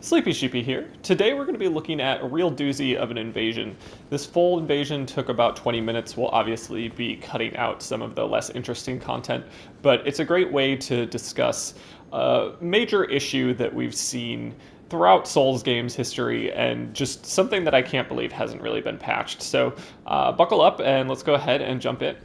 Sleepy Sheepy here. Today we're going to be looking at a real doozy of an invasion. This full invasion took about 20 minutes. We'll obviously be cutting out some of the less interesting content, but it's a great way to discuss a major issue that we've seen throughout Souls games history and just something that I can't believe hasn't really been patched. So buckle up and let's go ahead and jump in.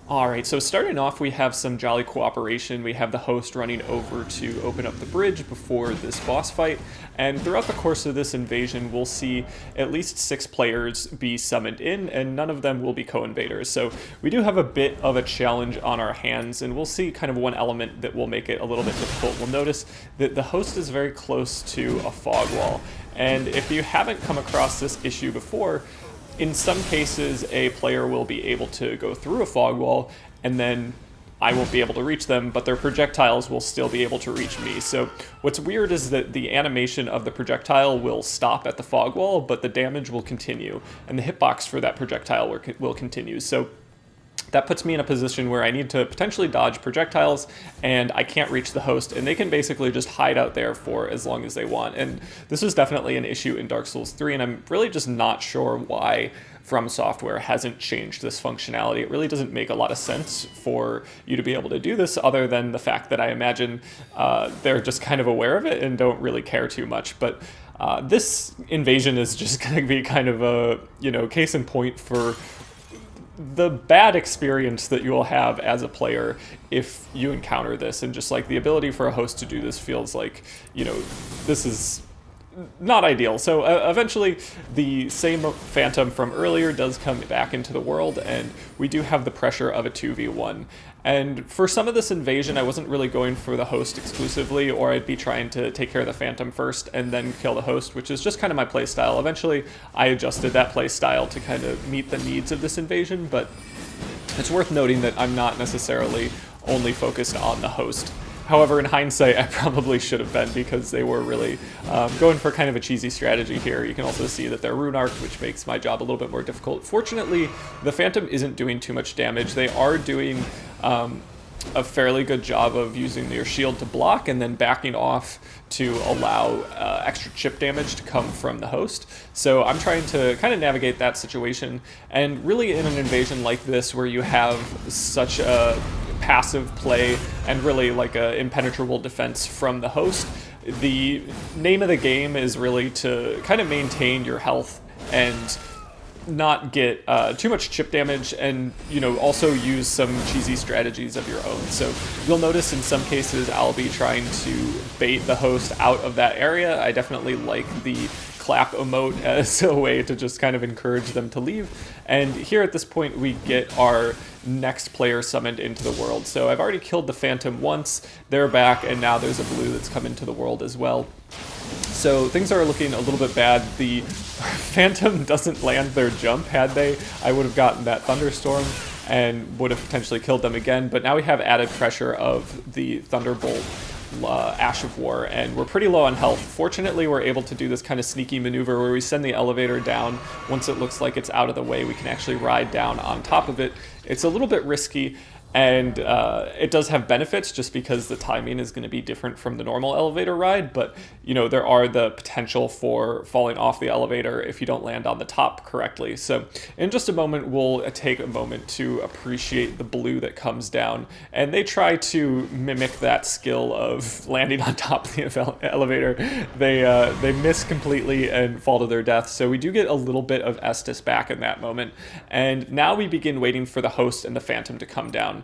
Alright, so starting off, we have some jolly cooperation. We have the host running over to open up the bridge before this boss fight, and throughout the course of this invasion, we'll see at least 6 players be summoned in, and none of them will be co-invaders. So we do have a bit of a challenge on our hands, and we'll see kind of one element that will make it a little bit difficult. We'll notice that the host is very close to a fog wall, and if you haven't come across this issue before, in some cases, a player will be able to go through a fog wall, and then I won't be able to reach them, but their projectiles will still be able to reach me. So what's weird is that the animation of the projectile will stop at the fog wall, but the damage will continue, and the hitbox for that projectile will continue. So that puts me in a position where I need to potentially dodge projectiles, and I can't reach the host, and they can basically just hide out there for as long as they want. And this is definitely an issue in Dark Souls 3, and I'm really just not sure why Fromsoft hasn't changed this functionality. It really doesn't make a lot of sense for you to be able to do this, other than the fact that I imagine they're just kind of aware of it and don't really care too much. But this invasion is just going to be kind of a, case in point for the bad experience that you will have as a player if you encounter this. And just like the ability for a host to do this feels like, this is not ideal. So eventually the same phantom from earlier does come back into the world, and we do have the pressure of a 2v1. And for some of this invasion, I wasn't really going for the host exclusively, or I'd be trying to take care of the phantom first and then kill the host, which is just kind of my playstyle. Eventually, I adjusted that playstyle to kind of meet the needs of this invasion, but it's worth noting that I'm not necessarily only focused on the host. However, in hindsight, I probably should have been, because they were really going for kind of a cheesy strategy here. You can also see that they're rune arced, which makes my job a little bit more difficult. Fortunately, the Phantom isn't doing too much damage. They are doing a fairly good job of using their shield to block and then backing off to allow extra chip damage to come from the host. So I'm trying to kind of navigate that situation, and really in an invasion like this where you have such a passive play and really like a impenetrable defense from the host, the name of the game is really to kind of maintain your health and not get too much chip damage, and also use some cheesy strategies of your own. So you'll notice in some cases I'll be trying to bait the host out of that area. I definitely like the clap emote as a way to just kind of encourage them to leave. And here at this point we get our next player summoned into the world. So I've already killed the Phantom once, they're back, and now there's a blue that's come into the world as well. So things are looking a little bit bad. The Phantom doesn't land their jump. Had they, I would have gotten that thunderstorm and would have potentially killed them again. But now we have added pressure of the Thunderbolt Ash of War, and we're pretty low on health. Fortunately, we're able to do this kind of sneaky maneuver where we send the elevator down. Once it looks like it's out of the way, we can actually ride down on top of it. It's a little bit risky, and it does have benefits just because the timing is going to be different from the normal elevator ride, but there are the potential for falling off the elevator if you don't land on the top correctly. So in just a moment, we'll take a moment to appreciate the blue that comes down, and they try to mimic that skill of landing on top of the elevator. They miss completely and fall to their death, so we do get a little bit of Estus back in that moment, and now we begin waiting for the host and the Phantom to come down.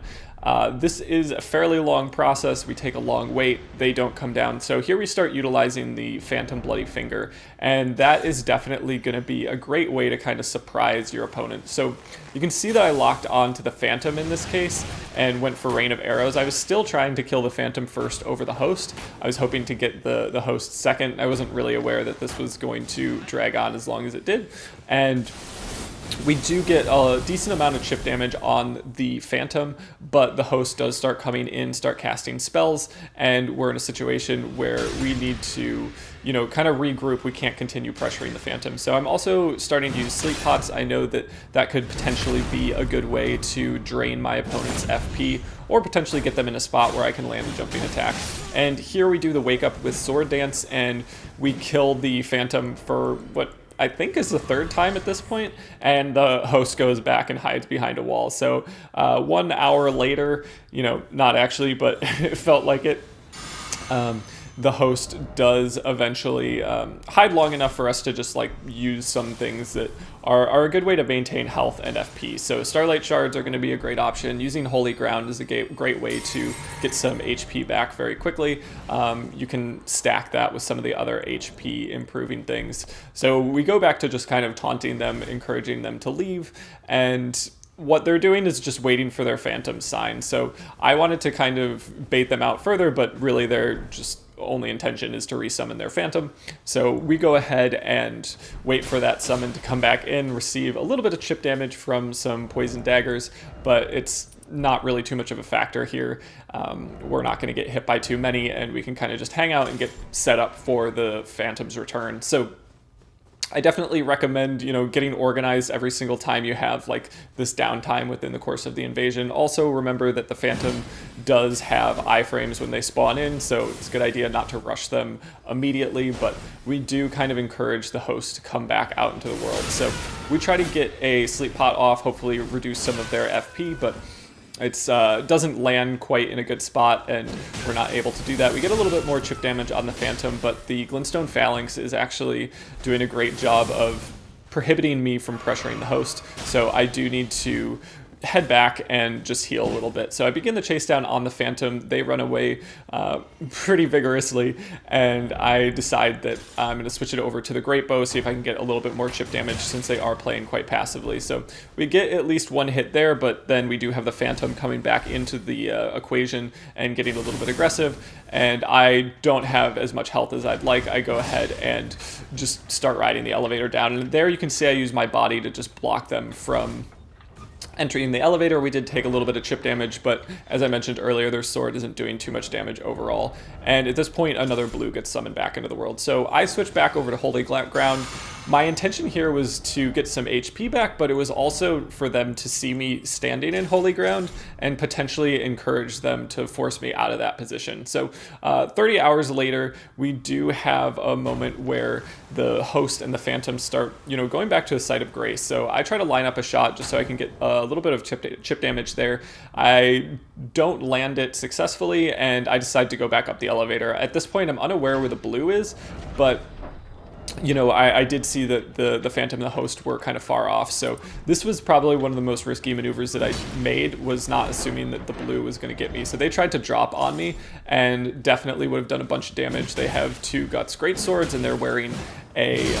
This is a fairly long process. We take a long wait. They don't come down. So here we start utilizing the Phantom Bloody Finger, and that is definitely going to be a great way to kind of surprise your opponent. So you can see that I locked on to the Phantom in this case and went for Rain of Arrows. I was still trying to kill the Phantom first over the host. I was hoping to get the host second. I wasn't really aware that this was going to drag on as long as it did. And We do get a decent amount of chip damage on the Phantom, but the host does start coming in, start casting spells, and we're in a situation where we need to, kind of regroup. We can't continue pressuring the Phantom. So I'm also starting to use Sleep Pots. I know that that could potentially be a good way to drain my opponent's FP, or potentially get them in a spot where I can land a jumping attack. And here we do the Wake Up with Sword Dance, and we kill the Phantom for what I think is the third time at this point, and the host goes back and hides behind a wall. So 1 hour later, not actually, but it felt like it, the host does eventually hide long enough for us to just use some things that are a good way to maintain health and FP. So Starlight Shards are going to be a great option. Using Holy Ground is a great way to get some HP back very quickly. You can stack that with some of the other HP improving things. So we go back to just kind of taunting them, encouraging them to leave, and what they're doing is just waiting for their Phantom sign. So I wanted to kind of bait them out further, but really they're just only intention is to resummon their Phantom. So we go ahead and wait for that summon to come back in, receive a little bit of chip damage from some poison daggers, but it's not really too much of a factor here. We're not going to get hit by too many, and we can kind of just hang out and get set up for the Phantom's return. So I definitely recommend, getting organized every single time you have this downtime within the course of the invasion. Also remember that the Phantom does have iframes when they spawn in, so it's a good idea not to rush them immediately, but we do kind of encourage the host to come back out into the world. So we try to get a Sleep Pot off, hopefully reduce some of their FP, but it's doesn't land quite in a good spot, and we're not able to do that. We get a little bit more chip damage on the Phantom, but the Glintstone Phalanx is actually doing a great job of prohibiting me from pressuring the host, so I do need to head back and just heal a little bit. So I begin the chase down on the Phantom. They run away pretty vigorously, and I decide that I'm going to switch it over to the Great Bow, see if I can get a little bit more chip damage since they are playing quite passively. So we get at least one hit there, but then we do have the Phantom coming back into the equation and getting a little bit aggressive, and I don't have as much health as I'd like. I go ahead and just start riding the elevator down, and there you can see I use my body to just block them from entering the elevator. We did take a little bit of chip damage, but as I mentioned earlier, their sword isn't doing too much damage overall. And at this point, another blue gets summoned back into the world. So I switch back over to Holy Ground. My intention here was to get some HP back, but it was also for them to see me standing in Holy Ground and potentially encourage them to force me out of that position. So 30 hours later, we do have a moment where the host and the Phantom start, going back to a site of grace. So I try to line up a shot just so I can get a little bit of chip damage there. I don't land it successfully, and I decide to go back up the elevator. At this point, I'm unaware where the blue is, but I did see that the Phantom and the host were kind of far off, so this was probably one of the most risky maneuvers that I made, was not assuming that the blue was going to get me. So they tried to drop on me and definitely would have done a bunch of damage. They have 2 Guts Greatswords, and they're wearing a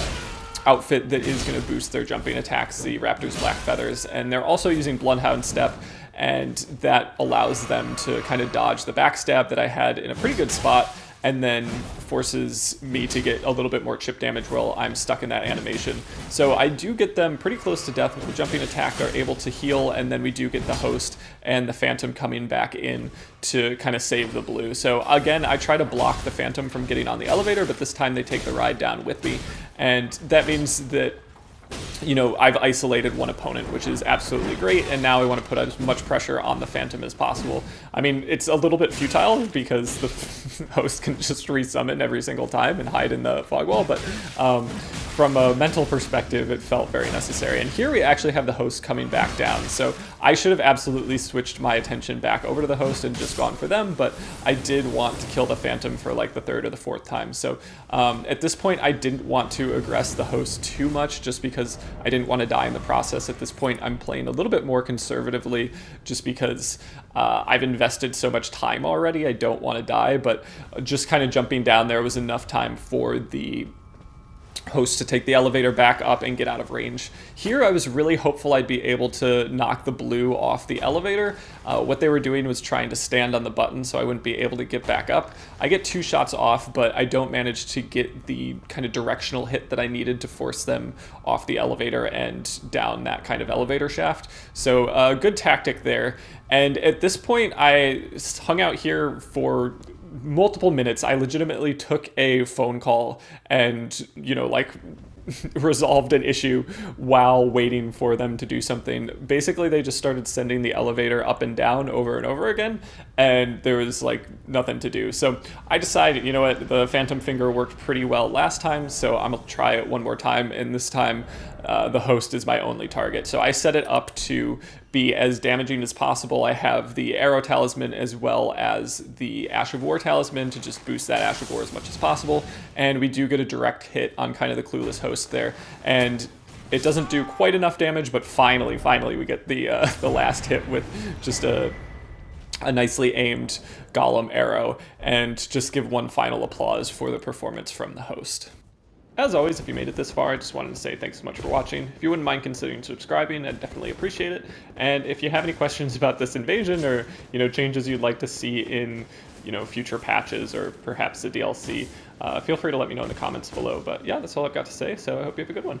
outfit that is going to boost their jumping attacks, the Raptor's Black Feathers, and they're also using Bloodhound Step, and that allows them to kind of dodge the backstab that I had in a pretty good spot, and then forces me to get a little bit more chip damage while I'm stuck in that animation. So I do get them pretty close to death with the jumping attack. They're able to heal, and then we do get the host and the Phantom coming back in to kind of save the blue. So again, I try to block the Phantom from getting on the elevator, but this time they take the ride down with me, and that means that I've isolated one opponent, which is absolutely great, and now I want to put as much pressure on the Phantom as possible. I mean, it's a little bit futile because the host can just resummon every single time and hide in the fog wall, but from a mental perspective, it felt very necessary. And here we actually have the host coming back down, so I should have absolutely switched my attention back over to the host and just gone for them, but I did want to kill the Phantom for the 3rd or the 4th time. So at this point, I didn't want to aggress the host too much, just because I didn't want to die in the process. At this point, I'm playing a little bit more conservatively, just because I've invested so much time already. I don't want to die, but just kind of jumping down there was enough time for the host to take the elevator back up and get out of range. Here I was really hopeful I'd be able to knock the blue off the elevator. What they were doing was trying to stand on the button so I wouldn't be able to get back up. I get 2 shots off, but I don't manage to get the kind of directional hit that I needed to force them off the elevator and down that kind of elevator shaft. So good tactic there. And at this point I hung out here for multiple minutes. I legitimately took a phone call and, like resolved an issue while waiting for them to do something. Basically, they just started sending the elevator up and down over and over again, and there was like nothing to do. So I decided, you know what, the Phantom Finger worked pretty well last time, so I'm gonna try it one more time, and this time the host is my only target. So I set it up to be as damaging as possible. I have the Arrow Talisman as well as the Ash of War Talisman to just boost that Ash of War as much as possible, and we do get a direct hit on kind of the clueless host there, and it doesn't do quite enough damage, but finally we get the last hit with just a nicely aimed Golem arrow, and just give one final applause for the performance from the host. As always, if you made it this far, I just wanted to say thanks so much for watching. If you wouldn't mind considering subscribing, I'd definitely appreciate it. And if you have any questions about this invasion, or changes you'd like to see in future patches or perhaps the DLC, feel free to let me know in the comments below. But yeah, that's all I've got to say, so I hope you have a good one.